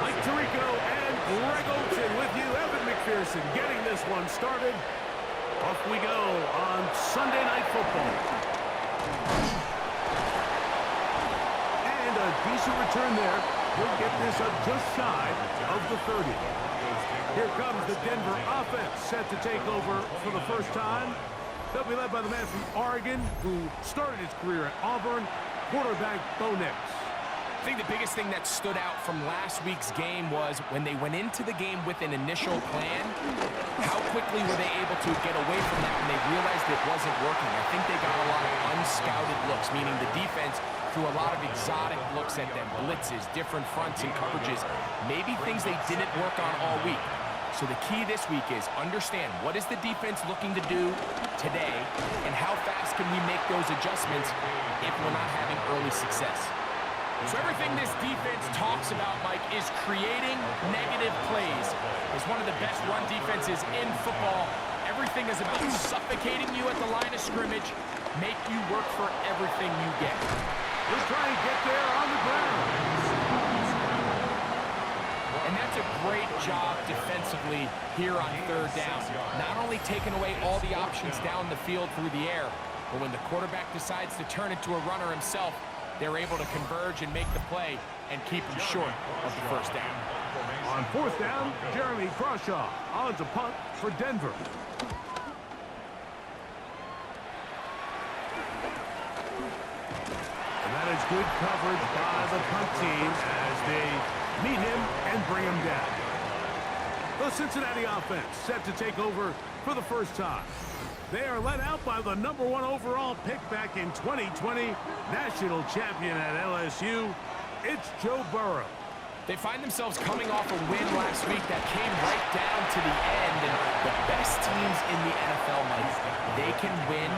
Mike Tirico and Greg Olsen with you. Evan McPherson getting this one started. Off we go on Sunday Night Football. And a decent return there. He'll get this up just shy of the 30. Here comes the Denver offense set to take over for the first time. They'll be led by the man from Oregon who started his career at Auburn, quarterback Baugh. I think the biggest thing that stood out from last week's game was when they went into the game with an initial plan, how quickly were they able to get away from that when they realized it wasn't working. I think they got a lot of unscouted looks, meaning the defense threw a lot of exotic looks at them, blitzes, different fronts and coverages, maybe things they didn't work on all week. So the key this week is understand what is the defense looking to do today and how fast can we make those adjustments if we're not having early success. So everything this defense talks about, Mike, is creating negative plays. It's one of the best run defenses in football. Everything is about suffocating you at the line of scrimmage, make you work for everything you get. He'll try and get there on the ground. And that's a great job defensively here on third down. Not only taking away all the options down the field through the air, but when the quarterback decides to turn into a runner himself, they're able to converge and make the play and keep him short of the first down. On fourth down, Jeremy Crawshaw on to punt for Denver. And that is good coverage by the punt team as they meet him and bring him down. The Cincinnati offense set to take over for the first time. They are led out by the #1 overall pick back in 2020, national champion at LSU. It's Joe Burrow. They find themselves coming off a win last week that came right down to the end, and the best teams in the NFL, Mike, they can win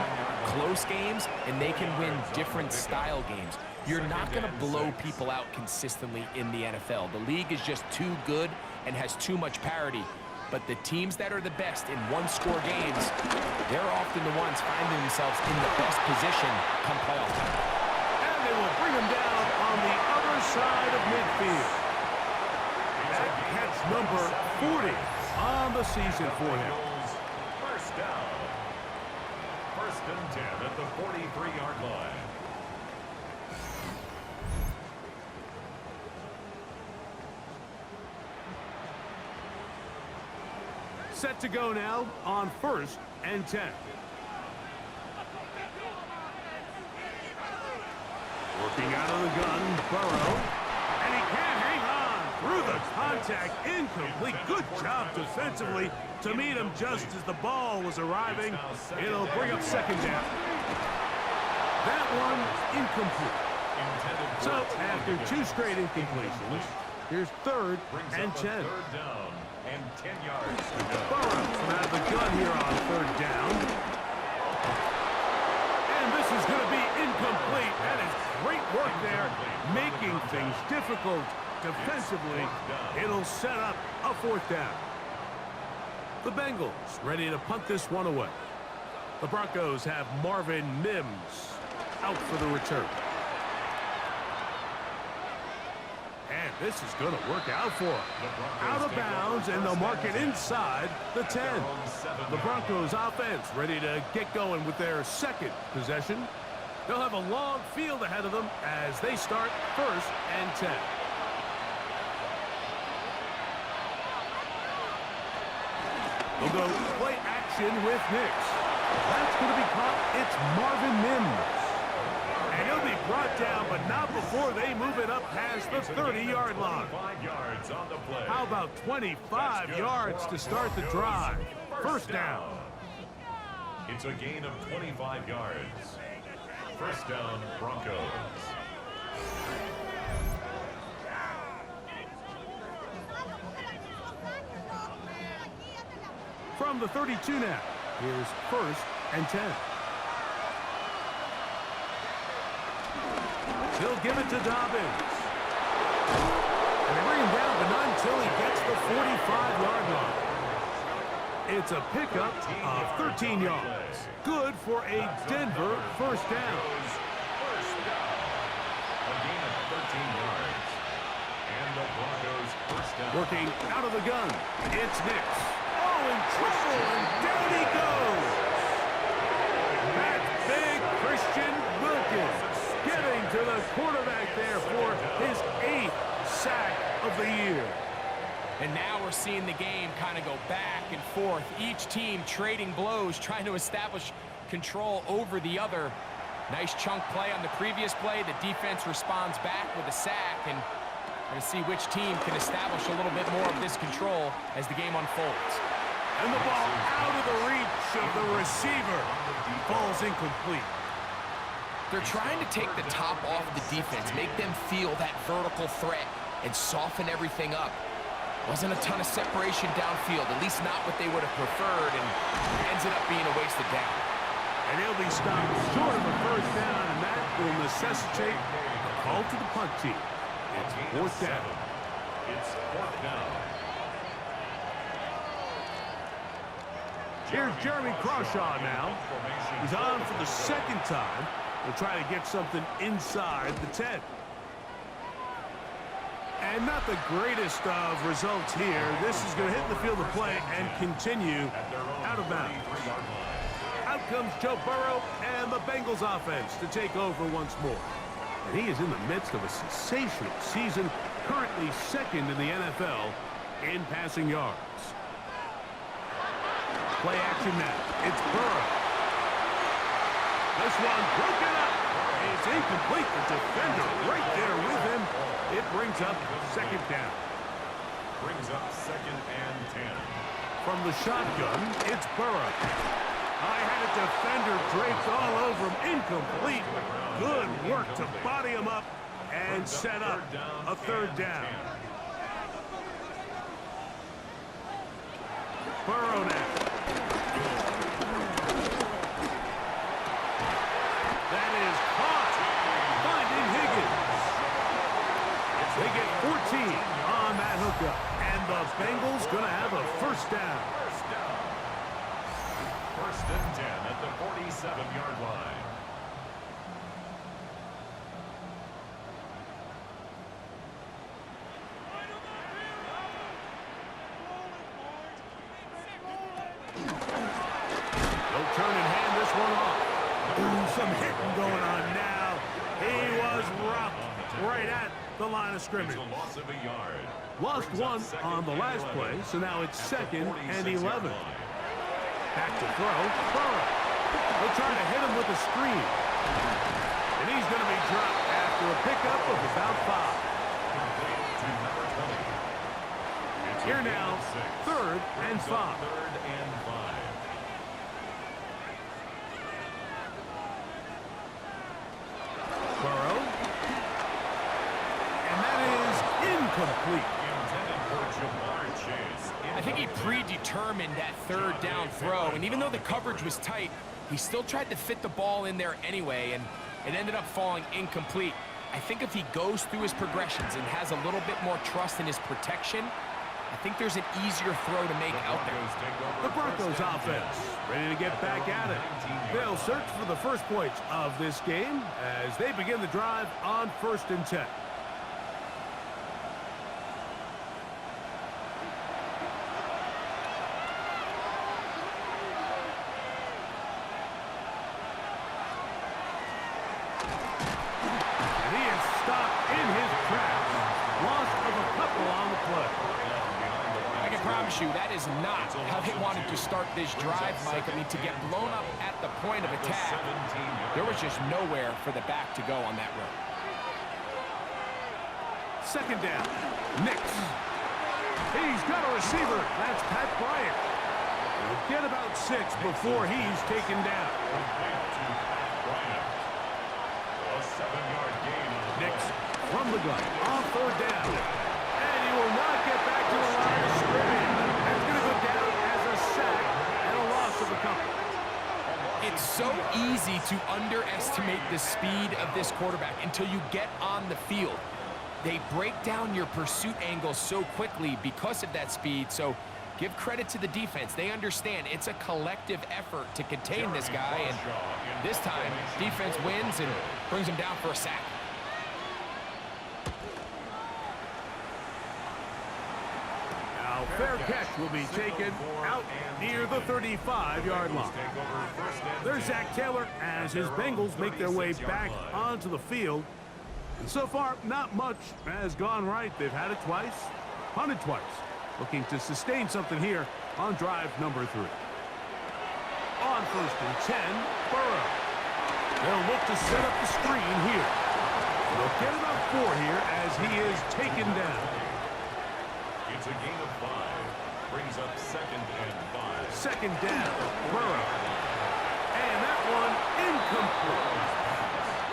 close games, and they can win different style games. You're not going to blow people out consistently in the NFL. The league is just too good and has too much parity. But the teams that are the best in one-score games, they're often the ones finding themselves in the best position come playoff time. And they will bring him down on the other side of midfield. That catch number 40 on the season for him. First down. First and 10 at the 43-yard line. Set to go now on first and 10. Working out of the gun, Burrow. And he can't hang on through the contact. Incomplete. Good job defensively to meet him just as the ball was arriving. It'll bring up second down. That one incomplete. So after two straight incompletions, here's third and 10. And 10 yards to go. Burrow from out of the gun here on third down. And this is going to be incomplete. That is great work there, making things difficult defensively. It'll set up a fourth down. The Bengals ready to punt this one away. The Broncos have Marvin Mims out for the return. And this is going to work out for him. Out of bounds, and they'll mark it inside the 10. The Broncos offense ready to get going with their second possession. They'll have a long field ahead of them as they start first and 10. They'll go play action with Nix. That's going to be caught. It's Marvin Mims. And he'll be brought down, but not before they move it up past the 30-yard line. How about 25 yards to start the drive? First down. It's a gain of 25 yards. First down, Broncos. From the 32 now, here's first and 10. He'll give it to Dobbins. And they bring him down, but not until he gets the 45-yard line. It's a pickup of 13 yards. Good for a Denver first down. A gain of 13 yards. And the Broncos Working out of the gun, it's Nix. Oh, in trouble, and down he goes. That's big Christian Wilkins getting to the quarterback there for his 8th sack of the year. And now we're seeing the game kind of go back and forth. Each team trading blows, trying to establish control over the other. Nice chunk play on the previous play. The defense responds back with a sack, and we're going to see which team can establish a little bit more of this control as the game unfolds. And the ball out of the reach of the receiver. Falls incomplete. They're trying to take the top off the defense, make them feel that vertical threat, and soften everything up. Wasn't a ton of separation downfield, at least not what they would have preferred, and ends up being a wasted down. And he'll be stopped short of a first down, and that will necessitate a call to the punt team. It's 4th down. It's 4th down. Here's Jeremy Crawshaw now. He's on for the 2nd time. He'll try to get something inside the 10. And not the greatest of results here. This is going to hit the field of play and continue out of bounds. Out comes Joe Burrow and the Bengals offense to take over once more. And he is in the midst of a sensational season, currently 2nd in the NFL in passing yards. Play action now. It's Burrow. This one broken up. It's incomplete. The defender right there with him. It brings up 2nd down. Brings up 2nd and 10. From the shotgun, it's Burrow. I had a defender draped all over him. Incomplete. Good work to body him up and set up a 3rd down. Burrow now. That is caught. Finding Higgins. They get 14 on that hookup. And the Bengals going to have a 1st down. 1st and 10 at the 47-yard line. They'll turn and hand this one off. Ooh, some hitting going on now. He was rocked right at the line of scrimmage. It's a loss of a yard. Lost one on the last play, so now it's 2nd and 11. Back to throw. Burrow. They'll try to hit him with a screen. And he's going to be dropped after a pickup of about 5. Here now, 3rd and 5. 3rd and 5. Burrow. And that is incomplete. Intended for Jamar Chase. I think he predetermined that 3rd down throw, and even though the coverage was tight, he still tried to fit the ball in there anyway, and it ended up falling incomplete. I think if he goes through his progressions and has a little bit more trust in his protection, I think there's an easier throw to make out there. The Broncos offense ready to get back at it. They'll search for the first points of this game as they begin the drive on 1st and 10. And he is stopped in his tracks. Loss of a couple on the play. I can promise you that is not how they wanted to start this drive, Mike. I mean, to get blown up at the point of attack, there was just nowhere for the back to go on that road. 2nd down. Nix. He's got a receiver. That's Pat Bryant. He'll get about 6 before he's taken down. A 7-yard gain. Nix from the gun on 4th down. And he will not get back to the line of scrimmage. That's going to go down as a sack and a loss of a couple. It's so easy to underestimate the speed of this quarterback until you get on the field. They break down your pursuit angle so quickly because of that speed, so give credit to the defense. They understand it's a collective effort to contain this guy, and this time, defense wins and brings him down for a sack. fair catch will be taken out near the 35-yard line. There's Zach Taylor as his Bengals make their way back onto the field. And so far, not much has gone right. They've had it twice, punted twice. Looking to sustain something here on drive number 3. On 1st and 10, Burrow. They'll look to set up the screen here. They'll get it up 4 here as he is taken down. It's a gain of 5. Brings up 2nd and 5. 2nd down, Burrow. And that one incomplete.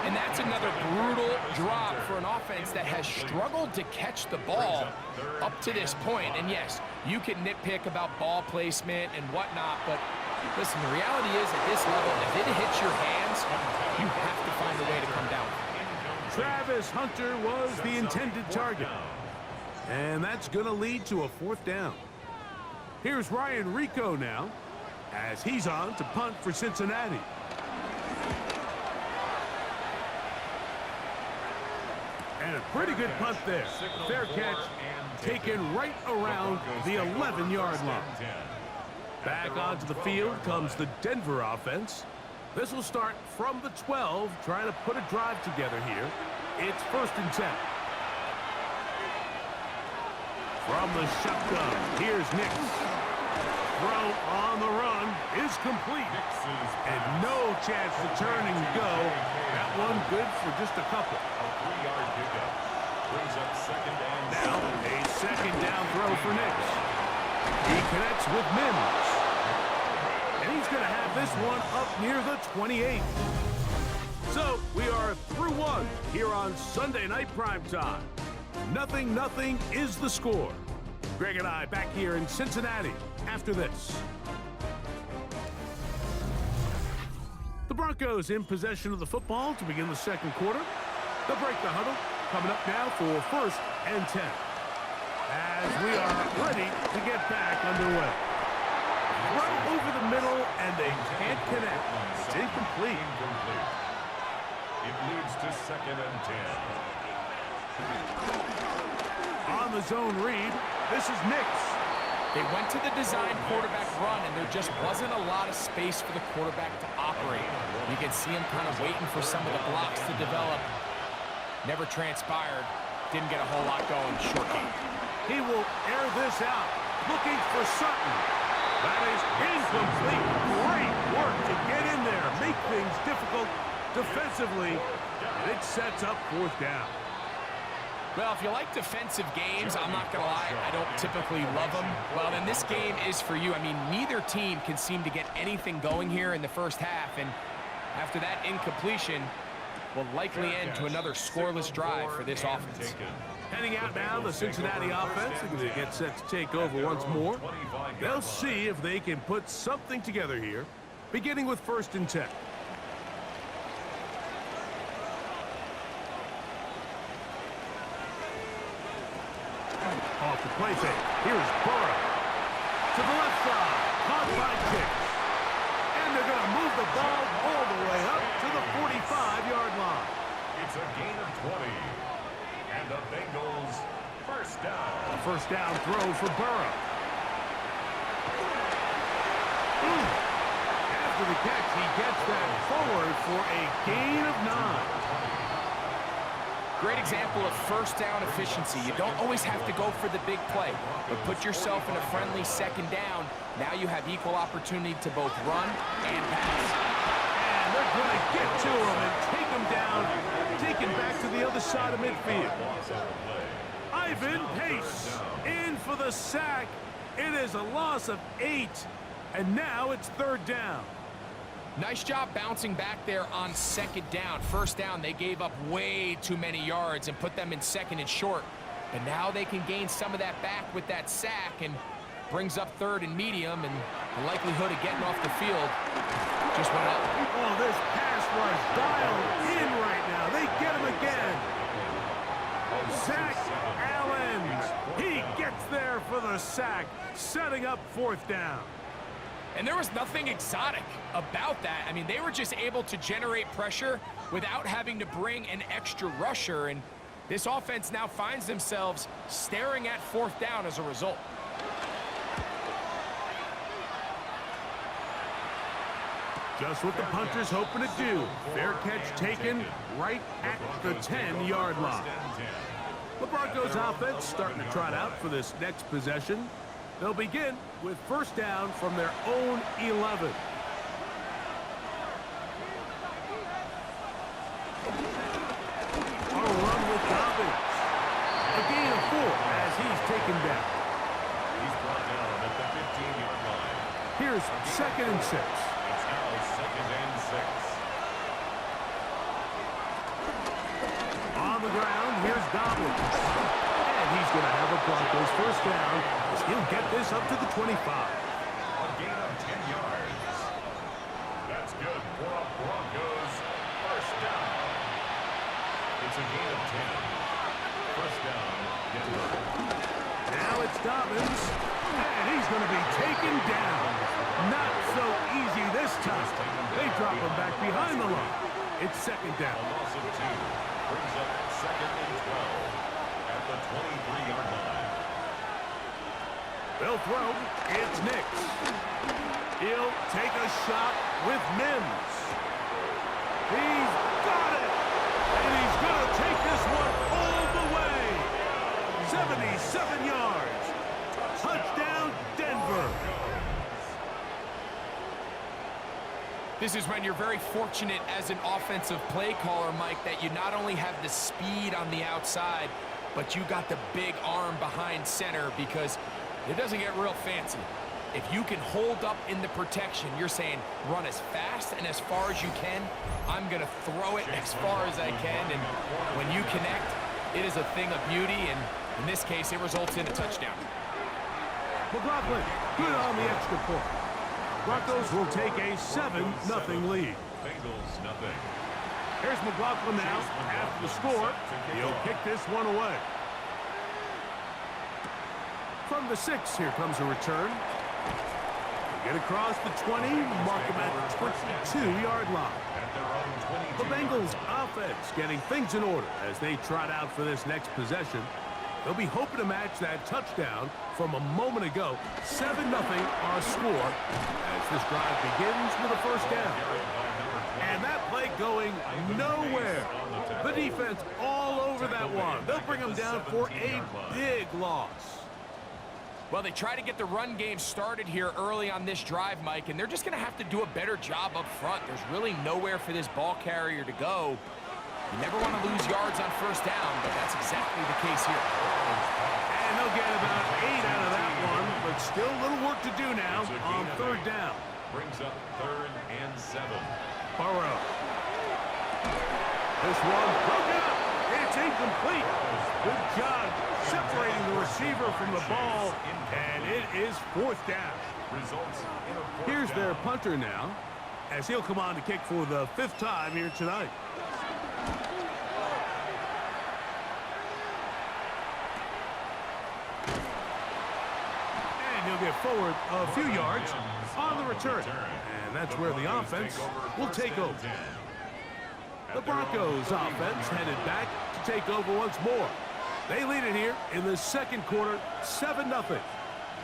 And that's another brutal drop for an offense that has struggled to catch the ball up to this point. And yes, you can nitpick about ball placement and whatnot, but listen, the reality is at this level, if it hits your hands, you have to find a way to come down. Travis Hunter was the intended target. And that's going to lead to a 4th down. Here's Ryan Rico now as he's on to punt for Cincinnati. And a pretty good punt there. Fair catch taken right around the 11-yard line. Back onto the field comes the Denver offense. This will start from the 12, trying to put a drive together here. It's 1st and 10. From the shotgun, here's Nix. Throw on the run is complete. And no chance to turn and go. That one good for just a couple. A 3-yard pickup. Brings up 2nd and Now a 2nd down throw for Nix. He connects with Mims. And he's going to have this one up near the 28. So we are through 1 here on Sunday Night Primetime. 0-0 is the score. Greg and I back here in Cincinnati after this. The Broncos in possession of the football to begin the 2nd quarter. They'll break the huddle. Coming up now for 1st and 10. As we are ready to get back underway. Right over the middle, and they can't connect. It's incomplete. It leads to 2nd and 10. On the zone read, this is Nix. They went to the design quarterback run, and there just wasn't a lot of space for the quarterback to operate. You can see him kind of waiting for some of the blocks to develop. Never transpired. Didn't get a whole lot going. Short game. He will air this out, looking for Sutton. That is incomplete. Great work to get in there, make things difficult defensively, and it sets up 4th down. Well, if you like defensive games, I'm not going to lie, I don't typically love them. Well, then this game is for you. I mean, neither team can seem to get anything going here in the first half, and after that incompletion, will likely end to another scoreless drive for this offense. Heading out now, the Cincinnati offense are going to get set to take over once more. They'll see if they can put something together here, beginning with 1st and 10. Off the play fake. Here's Burrow. To the left side. Caught by Chase. And they're going to move the ball all the way up to the 45-yard line. It's a gain of 20. And the Bengals 1st down. A 1st down throw for Burrow. After the catch, he gets that forward for a gain of 9. Great example of 1st down efficiency. You don't always have to go for the big play, but put yourself in a friendly 2nd down. Now you have equal opportunity to both run and pass. And they're going to get to him and take him down, take him back to the other side of midfield. Ivan Pace in for the sack. It is a loss of 8, and now it's 3rd down. Nice job bouncing back there on 2nd down. 1st down, they gave up way too many yards and put them in 2nd and short. But now they can gain some of that back with that sack and brings up 3rd and medium, and the likelihood of getting off the field just went up. Oh, this pass rush dialed in right now. They get him again. Zach Allen, he gets there for the sack, setting up 4th down. And there was nothing exotic about that. I mean, they were just able to generate pressure without having to bring an extra rusher, and this offense now finds themselves staring at 4th down as a result. Just what the punter's hoping to do. Fair catch taken right at the 10-yard line. The Broncos offense starting to trot out for this next possession. They'll begin with first down from their own 11. A run with Dobbins. A gain of 4 as he's taken down. He's brought down at the 15-yard line. Here's 2nd and 6. It's now 2nd and 6. On the ground, here's Dobbins. And he's going to have a Broncos first down as he'll get this up to the 25. A gain of 10 yards. That's good for a Broncos first down. It's a gain of 10. First down, Denver. Now it's Dobbins. And he's going to be taken down. Not so easy this time. They drop him back behind the line. It's 2nd down. A loss of 2 brings up 2nd and 12 at the 23-yard line. They'll throw. It's Nix. He'll take a shot with Mims. He's got it. And he's going to take this one all the way. 77 yards. Touchdown, Denver. This is when you're very fortunate as an offensive play caller, Mike, that you not only have the speed on the outside, but you got the big arm behind center, because it doesn't get real fancy. If you can hold up in the protection, you're saying run as fast and as far as you can. I'm going to throw it as far as I can, and when you connect, it is a thing of beauty, and in this case, it results in a touchdown. McLaughlin, good on the extra point. Broncos will take a 7-0 lead. Bengals nothing. Here's McLaughlin now. After the score, he'll kick this one away. From the 6, here comes a return. They get across the 20, mark him at the 22-yard line. The Bengals offense getting things in order as they trot out for this next possession. They'll be hoping to match that touchdown from a moment ago. 7-0 our score as this drive begins with a first down. And that play going nowhere. The defense all over that one. They'll bring them down for a big loss. Well, they try to get the run game started here early on this drive, Mike, and they're just going to have to do a better job up front. There's really nowhere for this ball carrier to go. You never want to lose yards on first down, but that's exactly the case here. And they'll get about 8 out of that one, but still a little work to do now on 3rd down. Brings up 3rd and 7. Burrow. This one broken up. It's incomplete. Good job separating the receiver from the ball, and it is 4th down. Results in a 4th Here's down. their punter now, as he'll come on to kick for the 5th time here tonight. And he'll get forward a few yards on the return. And that's where the offense will take over. The Broncos offense headed back to take over once more. They lead it here in the 2nd quarter, 7-0,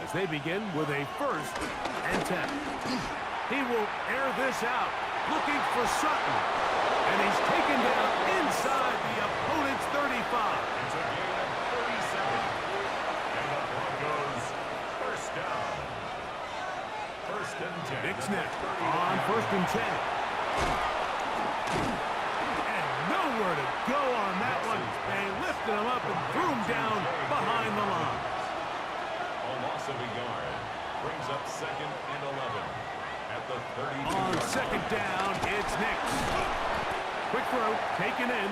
as they begin with a 1st and 10. He will air this out, looking for Sutton. And he's taken down inside the opponent's 35. It's a gain of 37. And the Broncos first down. 1st and 10. Big snap on 1st and 10. And nowhere to go on that one. They lifted him up and threw him down behind the line. A loss of a yard brings up 2nd and 11 at the 32. On 2nd down, it's Nix. Quick throw, taken in.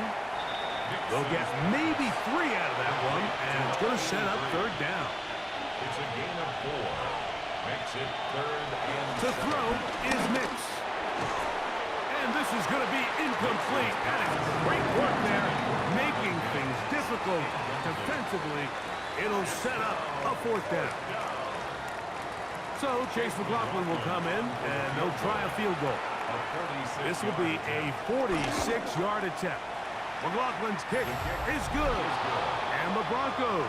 They'll get maybe 3 out of that one, and it's going to set up 3rd down. It's a gain of 4. Makes it 3rd and To throw is Nix. And this is going to be incomplete. That is great work there, making things difficult defensively. It'll set up a 4th down. So Chase McLaughlin will come in, and they'll try a field goal. This will be a 46-yard attempt. McLaughlin's kick is good. And the Broncos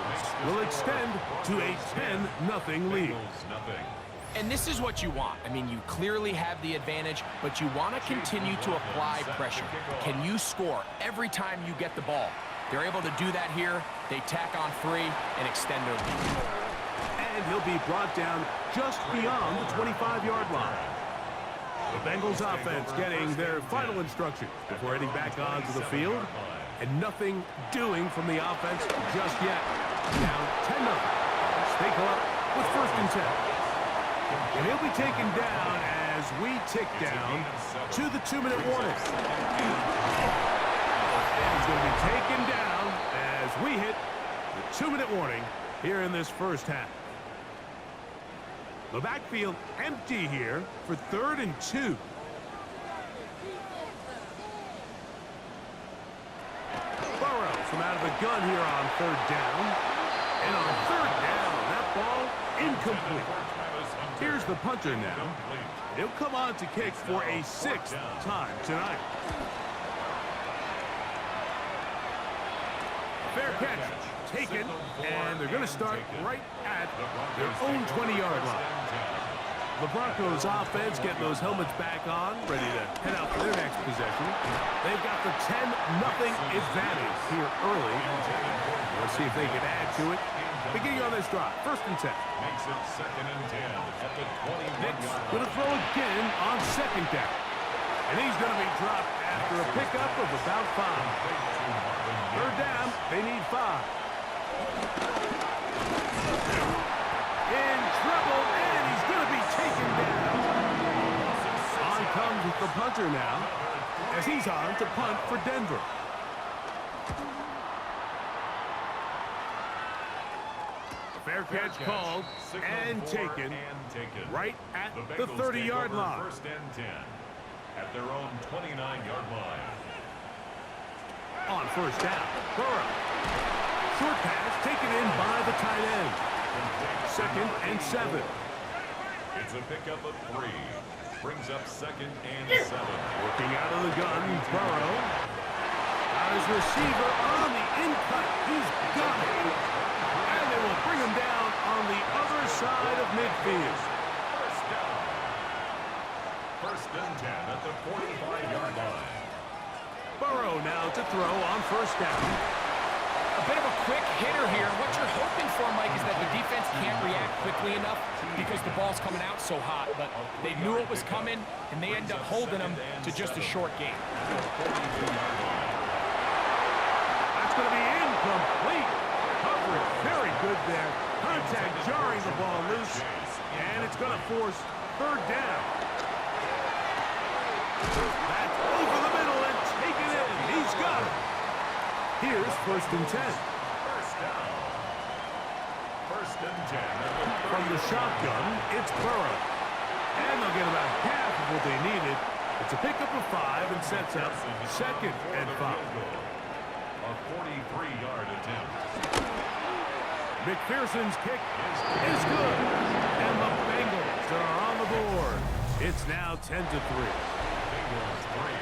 will extend to a 10-0 lead. And this is what you want. I mean, you clearly have the advantage, but you want to continue to apply pressure. Can you score every time you get the ball? They're able to do that here. They tack on 3 and extend their lead. And he'll be brought down just beyond the 25-yard line. The Bengals offense getting their final instructions before heading back onto the field. And nothing doing from the offense just yet. Now 10-0. They go up with 1st and 10. And he'll be taken down as we tick down to the 2-minute warning. And he's going to be taken down as we hit the 2-minute warning here in this first half. The backfield empty here for 3rd and 2. Burrow from out of the gun here on 3rd down. And on 3rd down, that ball incomplete. Here's the punter now. He'll come on to kick for a 6th time tonight. Fair catch taken, and they're going to start right at their own 20-yard line. The Broncos offense getting those helmets back on, ready to head out for their next possession. They've got the 10-0 advantage here early. Let's see if they can add to it. Beginning on this drive, 1st and 10. Makes it 2nd and 10 at the 21-yard Going to throw again on 2nd down. And he's going to be dropped after a pickup of about 5. 3rd down, they need 5. In trouble, and he's going to be taken down. On comes with the punter now, as he's on to punt for Denver. Fair catch called and taken right at the 30-yard line. 1st and 10 at their own 29-yard line. On 1st down, Burrow. Short pass taken in by the tight end. 2nd and 7. It's a pickup of 3. Brings up 2nd and 7. Working out of the gun, Burrow. Got his receiver on the in-cut. He's got it. And they will bring him down on the other side of midfield. 1st down. 1st and 10 at the 45-yard line. Burrow now to throw on 1st down. A bit of a quick hitter here. What you're hoping for, Mike, is that the defense can't react quickly enough because the ball's coming out so hot. But they knew it was coming, and they end up holding them to just a short game. That's going to be incomplete. Coverage very good there. Contact jarring the ball loose. And it's going to force 3rd down. That's over the middle and taken in. He's got it. Here's 1st and 10. 1st down. 1st and 10. From the shotgun, it's Burrow. And they'll get about half of what they needed. It's a pickup of 5 and sets up 2nd and 5. A 43-yard attempt. McPherson's kick is good. And the Bengals are on the board. It's now 10-3. Bengals 3.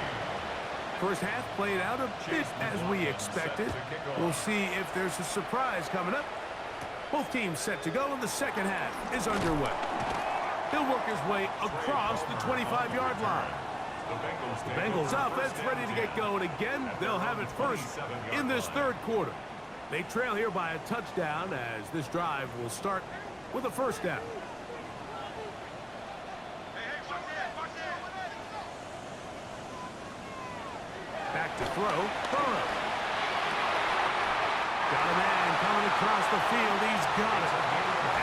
First half played out a bit as we expected. We'll see if there's a surprise coming up. Both teams set to go, and the second half is underway. He'll work his way across the 25-yard line. The Bengals offense ready to get going again. They'll have it first in this 3rd quarter. They trail here by a touchdown as this drive will start with a 1st down. Back to throw. Burrow. Got a man coming across the field. He's got it.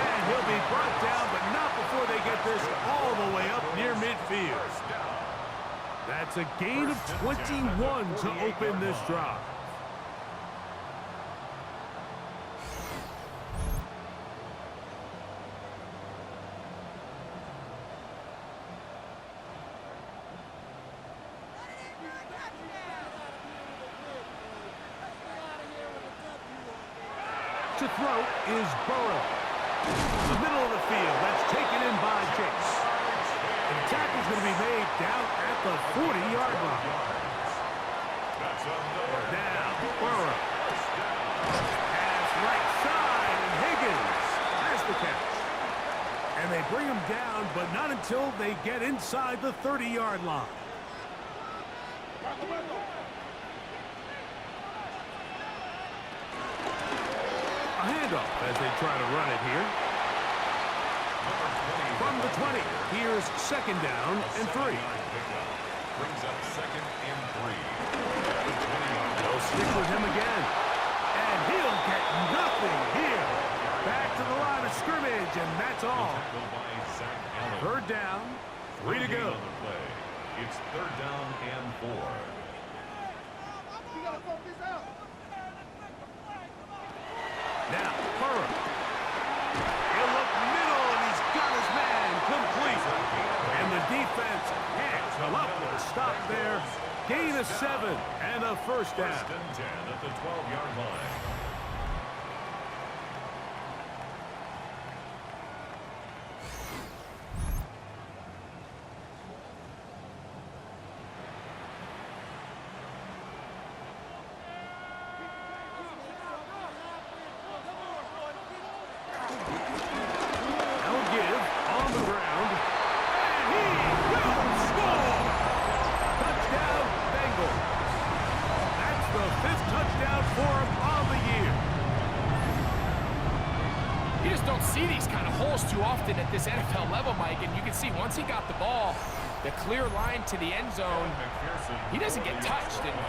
And he'll be brought down, but not before they get this all the way up near midfield. That's a gain of 21 to open this drive. To throw is Burrow. The middle of the field. That's taken in by Chase. And the tackle's going to be made down at the 40-yard line. Now, Burrow. Pass right side, and Higgins has the catch. And they bring him down, but not until they get inside the 30-yard line. A handoff as they try to run it here. From the 20, here's second down and 3. Brings up second and 3. They'll stick with him again. And he'll get nothing here. Back to the line of scrimmage, and that's all. Third down, 3 to go. It's third down and 4. Now, Burrow. He'll look middle, and he's got his man complete. And the defense can't come up with a stop there. Gain of 7 and a first down. First and 10 at the 12-yard line. See these kind of holes too often at this NFL level, Mike, and you can see once he got the ball, the clear line to the end zone, he doesn't get touched, and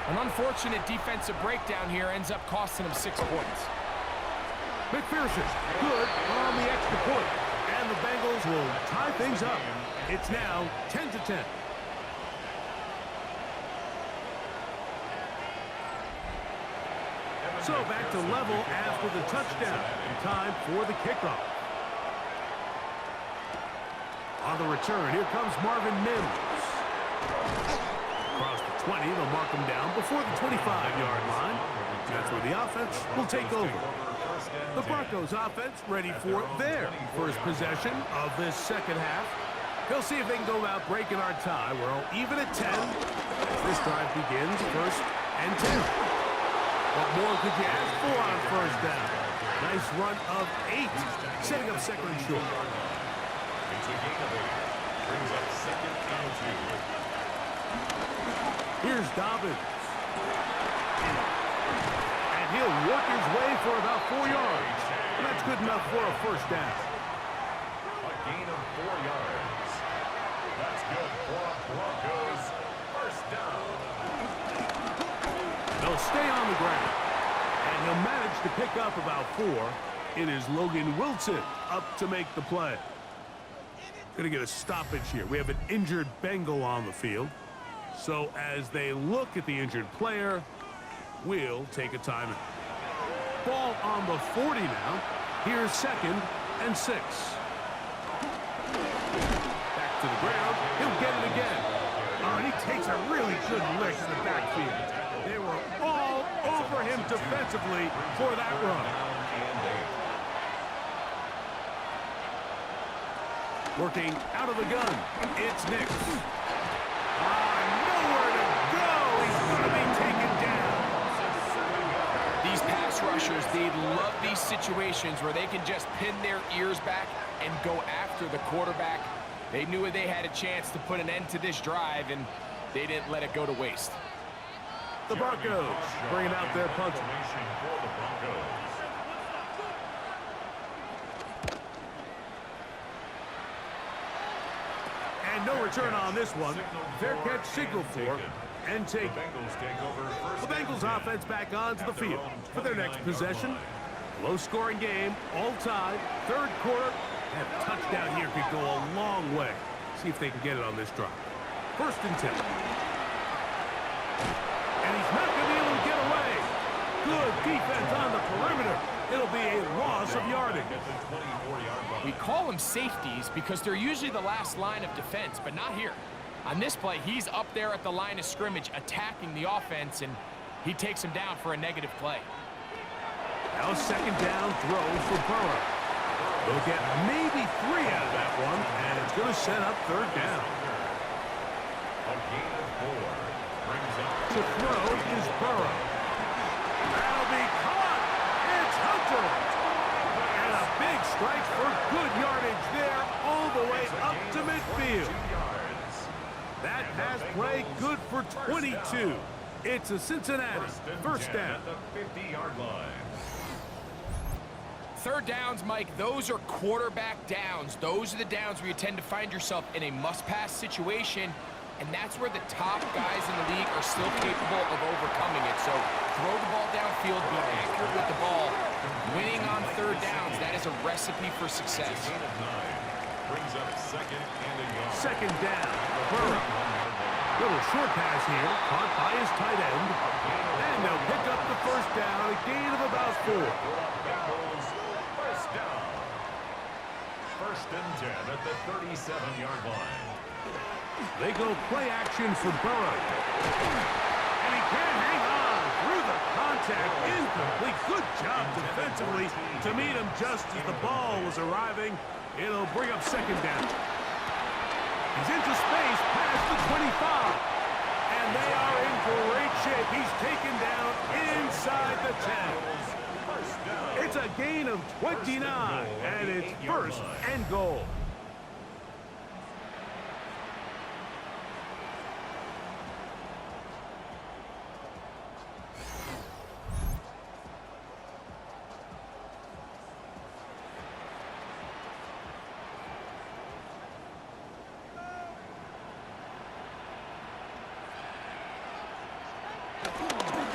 an unfortunate defensive breakdown here ends up costing him 6 points. McPherson, good on the extra point, and the Bengals will tie things up. It's now 10-10. So back to level after the touchdown. Time for the kickoff. On the return, here comes Marvin Mims. Across the 20, they'll mark him down before the 25-yard line. That's where the offense will take over. The Broncos offense ready for their first possession of this second half. They'll see if they can go about breaking our tie. We're all even at 10 as this drive begins. First and 10. What more could you ask for on first down? Nice run of 8, setting up second and short. It's a gain of 8. Brings up second and 2. Here's Dobbins. And he'll work his way for about 4 yards. And that's good enough for a first down. A gain of 4 yards. That's good for Broncos. First down. They'll stay on the ground. And he'll manage to pick up about 4. It is Logan Wilson up to make the play. Going to get a stoppage here. We have an injured Bengal on the field. So as they look at the injured player, we'll take a timeout. Ball on the 40 now. Here's second and 6. Back to the ground. He'll get it again. Oh, and he takes a really good lick in the backfield. They were all over him defensively for that run. Working out of the gun, it's Nick. Nowhere to go. He's going to be taken down. These pass rushers, they love these situations where they can just pin their ears back and go after the quarterback. They knew they had a chance to put an end to this drive, and they didn't let it go to waste. The Broncos bringing out their punch. And no return on this one. Fair catch signal for and take. The Bengals offense back onto the field for their next possession. Low-scoring game, all tied. Third quarter, and a touchdown here could go a long way. See if they can get it on this drive. First and 10. And he's not going to be able to get away. Good defense on the perimeter. It'll be a loss of yardage. We call them safeties because they're usually the last line of defense, but not here. On this play, he's up there at the line of scrimmage attacking the offense, and he takes him down for a negative play. Now a second down throw for Burrow. They'll get maybe 3 out of that one, and it's going to set up third down. A gain of 4. Brings up To throw is Burrow. That'll be caught. It's Hunter. And a big strike for good yardage there. the way up to midfield. That pass play good for 22. It's a Cincinnati first down. At the 50-yard line. Third downs, Mike, those are quarterback downs. Those are the downs where you tend to find yourself in a must-pass situation, and that's where the top guys in the league are still capable of overcoming it. So throw the ball downfield, be accurate with the ball. Winning on third downs, that is a recipe for success. Gain of 9. Brings up second and a yard. Second down, Burrow. Little short pass here, caught by his tight end. And they'll pick up the first down, a gain of about 4. Bengals first down. First and 10 at the 37-yard line. They go play action for Burrow. And he can't hang on through the contact. Incomplete. Good job defensively to meet him just as the ball was arriving. It'll bring up second down. He's into space past the 25. And they are in great shape. He's taken down inside the 10. It's a gain of 29, and it's first and goal.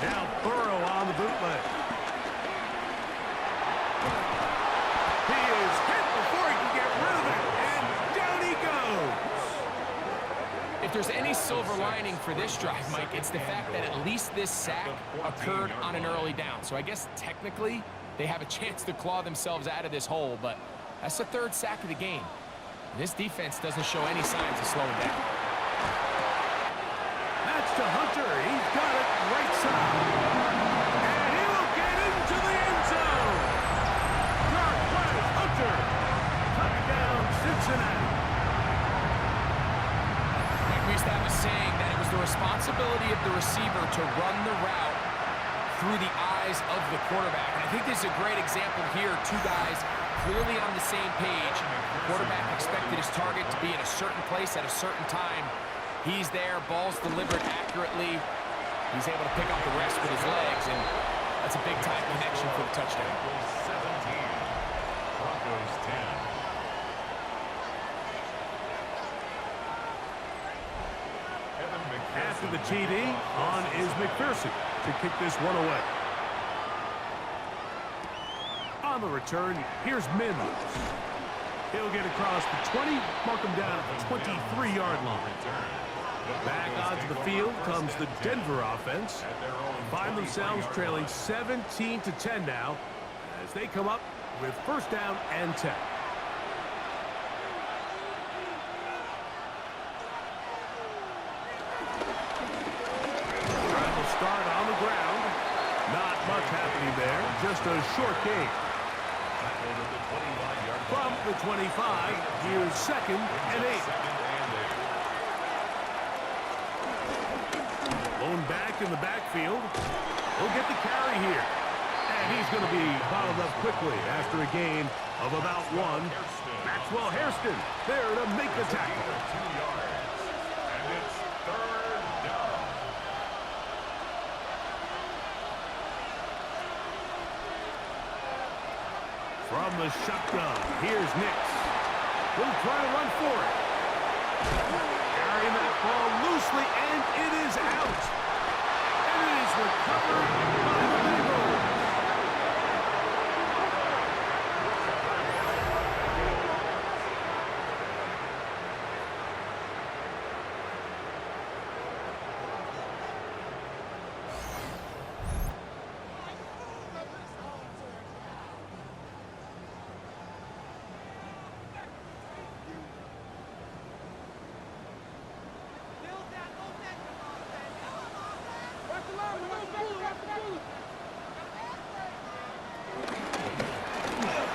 Now Burrow on the bootleg. He is hit before he can get rid of it, and down he goes. If there's any silver lining for this drive, Mike, it's the fact that at least this sack occurred on an early down. So I guess technically they have a chance to claw themselves out of this hole, but that's the third sack of the game. And this defense doesn't show any signs of slowing down. That's to Hunter. He's got it right side. And he will get into the end zone. Yard play, Hunter. Touchdown, Cincinnati. We used to have a saying that it was the responsibility of the receiver to run the route through the eyes of the quarterback. And I think this is a great example here. Two guys clearly on the same page. The quarterback expected his target to be in a certain place at a certain time. He's there, ball's delivered accurately. He's able to pick up the rest with his legs, and that's a big-time connection for the touchdown. 17. Broncos 10. After the TD, on is McPherson to kick this one away. On the return, here's Mims. He'll get across the 20, mark him down at the 23-yard line. Back onto the field comes the Denver offense. Find themselves trailing 17-10 now as they come up with first down and 10. Start on the ground. Not much happening there. Just a short gain. From the 25, here's second and 8. Blown back in the backfield. He'll get the carry here. And he's going to be bottled up quickly after a gain of about 1. Maxwell Hairston there to make the tackle. 2 yards. And it's third down. From the shotgun, here's Nix. He'll try to run for it. Carrying that ball loosely, and it is out. And it is recovered by the Bengals.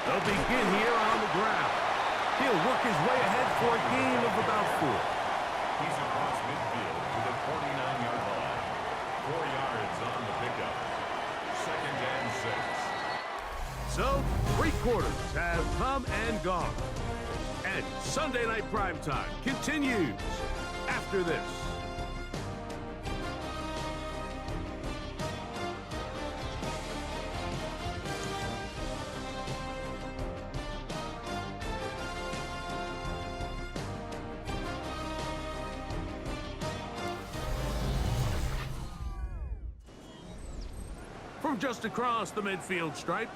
They'll begin here on the ground. He'll work his way ahead for a gain of about 4. He's across midfield to the 49-yard line. 4 yards on the pickup. Second and 6. So, 3 quarters have come and gone. And Sunday Night Primetime continues after this. From just across the midfield stripe,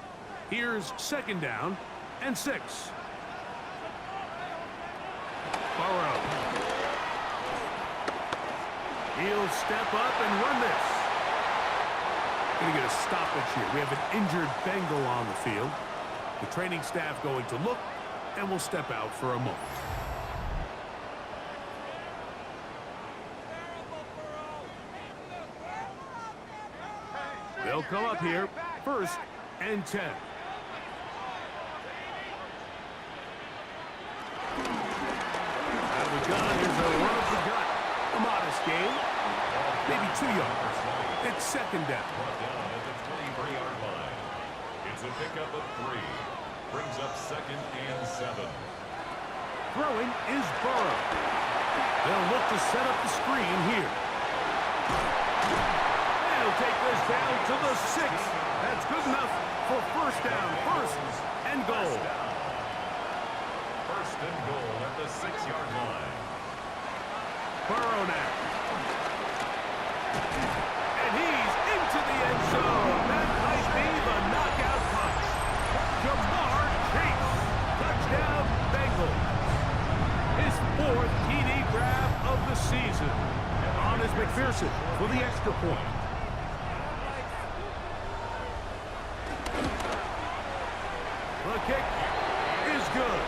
here's 2nd down and 6. Burrow. He'll step up and run this. Going to get a stoppage here. We have an injured Bengal on the field. The training staff going to look and will step out for a moment. They'll come up here, 1st and 10. Out of the gun, here's a run up the gut. A modest gain, maybe 2 yards. It's 2nd down. Brought down at the 23-yard line. It's a pickup of 3. Brings up 2nd and 7. Throwing is Burrow. They'll look to set up the screen here. They'll take this down to the 6. That's good enough for 1st down, 1st and goal. 1st and goal at the 6-yard line. Burrow now. And he's into the end zone. That might be the knockout punch. Jamar Chase. Touchdown, Bengals. His 4th TD grab of the season. On is McPherson for the extra point. The kick is good.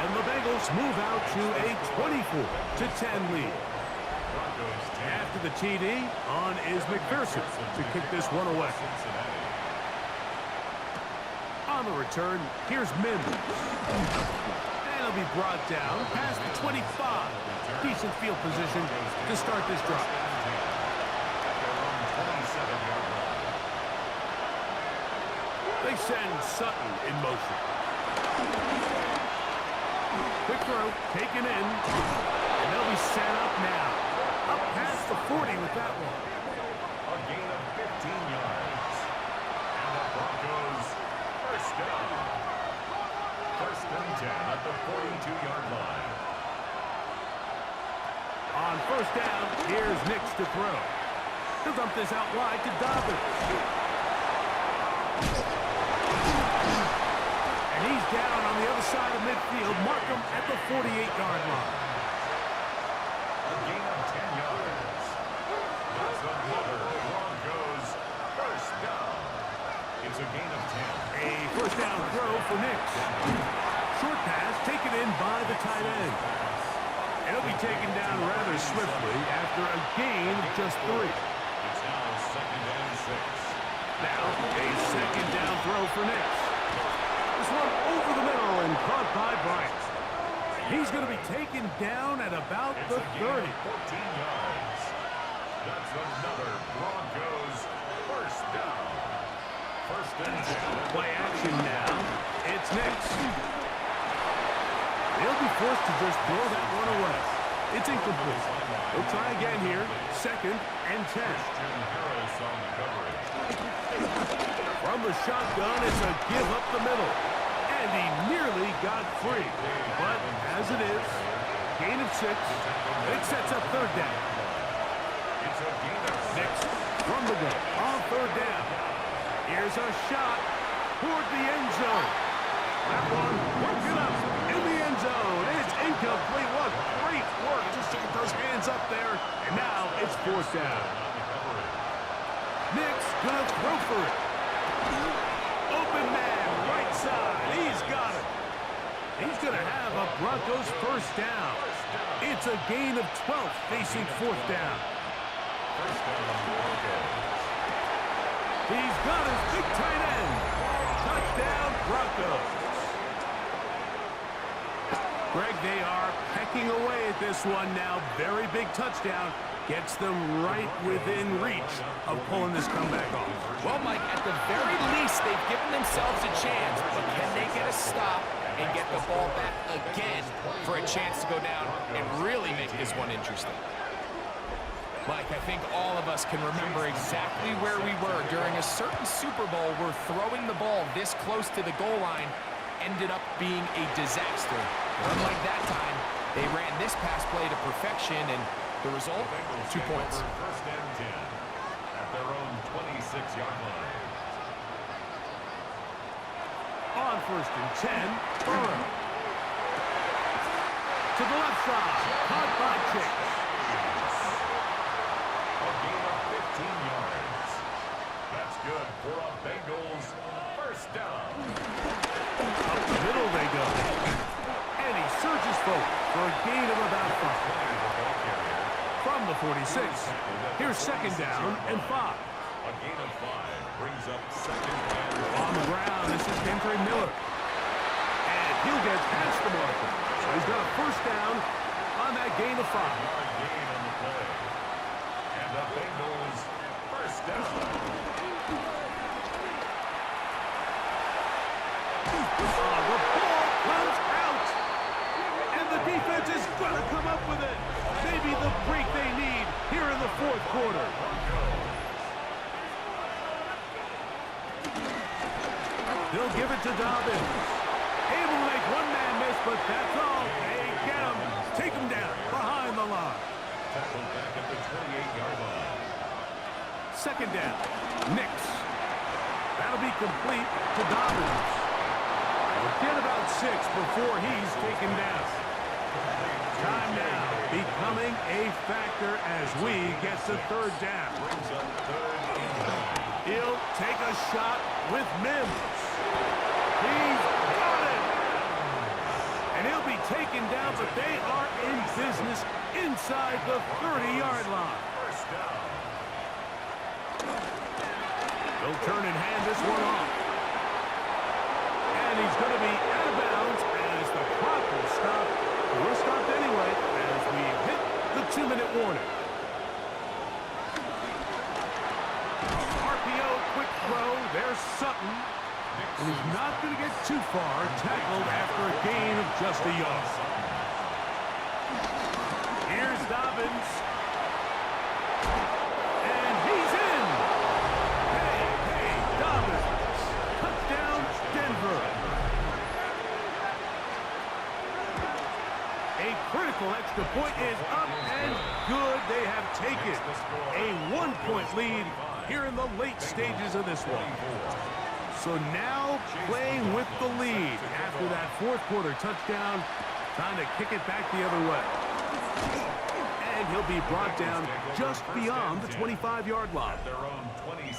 And the Bengals move out to a 24-10 lead. After the TD, on is McPherson to kick this one away. On the return, here's Mims. And he'll be brought down past the 25. Decent field position to start this drive. They send Sutton in motion. Quick throw, taken in, and they'll be set up now. Up past the 40 with that one. A gain of 15 yards. And the Broncos, 1st down. 1st and 10 at the 42-yard line. On 1st down, here's Nix to throw. He'll dump this out wide to Dobbins. And he's down on the other side of midfield. Mark him at the 48-yard line. A gain of 10 yards. That's another Broncos 1st down. It's a gain of 10. A 1st down throw for Nix. Short pass taken in by the tight end. And he'll be taken down rather swiftly after a gain of just 3. It's now 2nd and 6. Now a 2nd down throw for Nix. This one over the middle and caught by Bryant. He's going to be taken down at about the 30. 14 yards. That's another Broncos 1st down. 1st and 10. Play action now. It's Nix. They'll be forced to just throw that one away. It's incomplete. They'll try again here. 2nd and 10. From the shotgun, it's a give up the middle. And he nearly got free. But as it is, gain of 6. It sets up 3rd down. Nix from the gun on 3rd down. Here's a shot toward the end zone. That one working up in the end zone. It's incomplete. What great work just to get those hands up there. And now it's 4th down. Nix gonna throw for it. Open man, right side. He's got it. He's gonna have a Broncos 1st down. It's a gain of 12 facing 4th down. 1st down Broncos. He's got his big tight end. Touchdown, Broncos. Greg, they are pecking away at this one now. Very big touchdown. Gets them right within reach of pulling this comeback off. Well, Mike, at the very least, they've given themselves a chance. But can they get a stop and get the ball back again for a chance to go down and really make this one interesting. Mike, I think all of us can remember exactly where we were during a certain Super Bowl where throwing the ball this close to the goal line ended up being a disaster. But unlike that time, they ran this pass play to perfection, and the result, 2 points. First and 10 at their own 26-yard line. On first and 10, Burrow. To the left side, caught by Chase. A gain of 15 yards. That's good for a Bengals first down. Up the middle they go. And he surges forward for a gain of about 5. From the 46, here's second down and 5. A gain of 5 brings up second and On the ground, this is Kendra Miller. And he'll get past the marker. So he's got a first down on that gain of 5. gain on the play. And the Bengals first down. The ball comes out. And the defense is going to come up with it. Maybe the break they need here in the fourth quarter. They'll give it to Dobbins. Able to make one man miss, but that's all. They get him. Take him down behind the line. Tackled back at the 28-yard line. Second down. Nix. That'll be complete to Dobbins. We'll get about 6 before he's taken down. Time now becoming a factor as we get to third down. Brings up third and 9. He'll take a shot with Mims. He's got it. And he'll be taken down, but they are in business inside the 30-yard line. First down. They'll turn and hand this one off. And he's going to be out of bounds as the clock will stop. We're stopped anyway as we hit the 2-minute warning. RPO, quick throw. There's Sutton. And he's not going to get too far. Tackled after a gain of just a yard. Here's Dobbins. And he's in. Hey, Dobbins. Touchdown, Denver. A critical extra point is up and good. They have taken a 1-point lead here in the late stages of this one. So now playing with the lead after that fourth quarter touchdown, trying to kick it back the other way. And he'll be brought down just beyond the 25-yard line.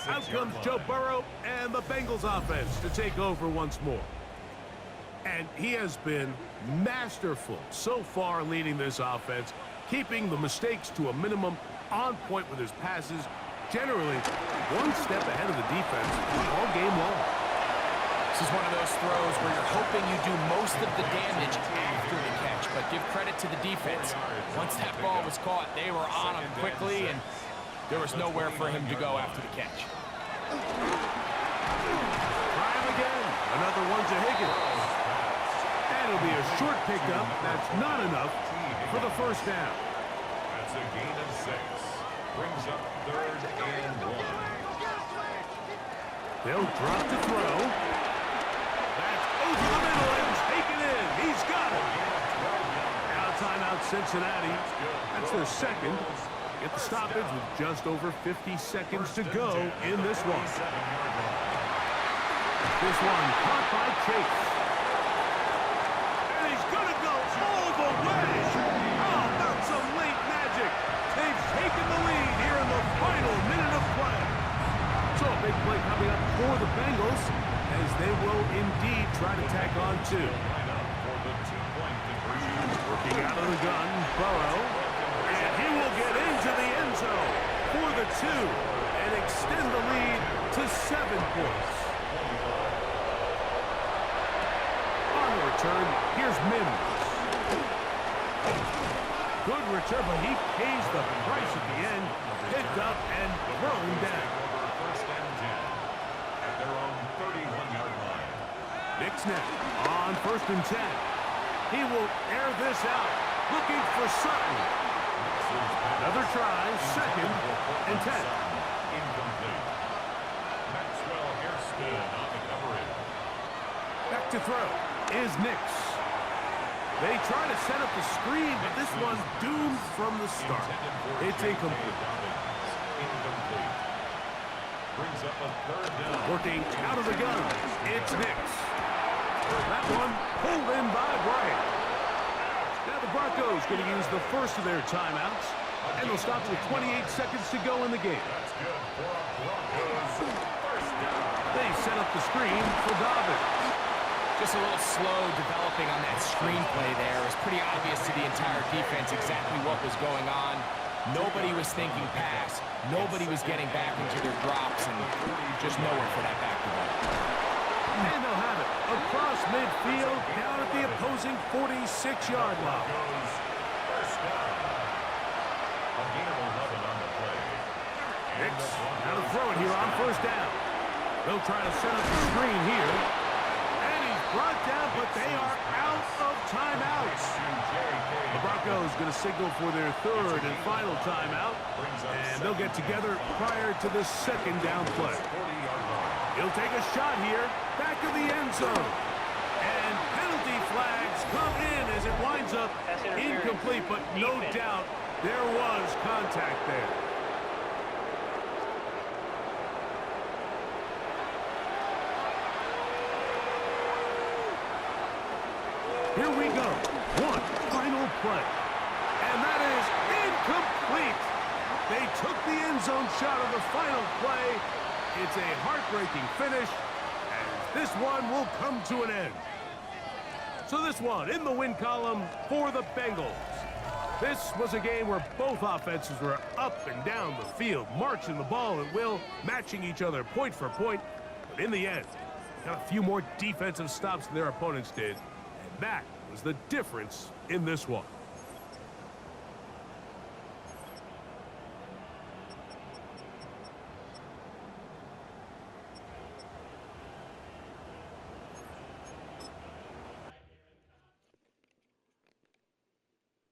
Out comes Joe Burrow and the Bengals offense to take over once more. And he has been masterful so far leading this offense, keeping the mistakes to a minimum, on point with his passes, generally one step ahead of the defense all game long. This is one of those throws where you're hoping you do most of the damage after the catch, but give credit to the defense. Once that ball was caught, they were on him quickly, and there was nowhere for him to go after the catch. Try him again. Another one to Higgins. And it'll be a short pickup. That's not enough for the first down. That's a gain of 6. Brings up third and 1. They'll drop to throw. That's over the middle and taken in. He's got it. Now timeout Cincinnati. That's their second. Get the stoppage with just over 50 seconds to go in this one. This one caught by Chase. And he's going to go all the way. Oh, that's some late magic. They've taken the lead here in the final minute of play. So a big play coming up for the Bengals as they will indeed try to tack on 2. Working out of the gun, Burrow. And he will get into the end zone for the 2 and extend the lead to 7 points. On the return, here's Mims. Good return, but he pays the price at the end. Picked up and thrown down. First and 10 at their own 31-yard line. Nick Snap on on 1st and 10. He will air this out, looking for Sutton. Another try, 2nd and 10. Incomplete. Maxwell Hairston on the coverage. Back to throw is Nix. They try to set up the screen, but this one's doomed from the start. It's incomplete. Incomplete. Brings up a 3rd down. Working out of the gun, it's Nix. That one pulled in by Bryant. Now the Broncos going to use the first of their timeouts, and they'll stop with 28 seconds to go in the game. That's good for Broncos. 1st down. They set up the screen for Dobbins. Just a little slow developing on that screenplay there. It was pretty obvious to the entire defense exactly what was going on. Nobody was thinking pass. Nobody was getting back into their drops, and just nowhere for that back-to-back. And they'll have it across midfield, down at the opposing 46-yard line. First down. A gain of 11 on the play. Nix now to throw it here on 1st down. They'll try to set up the screen here. And he's brought down, but they are out of timeouts. The Broncos going to signal for their 3rd and final timeout. And they'll get together prior to the 2nd down play. He'll take a shot here, back of the end zone. And penalty flags come in as it winds up incomplete, but no doubt there was contact there. Here we go. One final play. And that is incomplete. They took the end zone shot of the final play. It's a heartbreaking finish, and this one will come to an end. So this one in the win column for the Bengals. This was a game where both offenses were up and down the field, marching the ball at will, matching each other point for point. But in the end, got a few more defensive stops than their opponents did, and that was the difference in this one.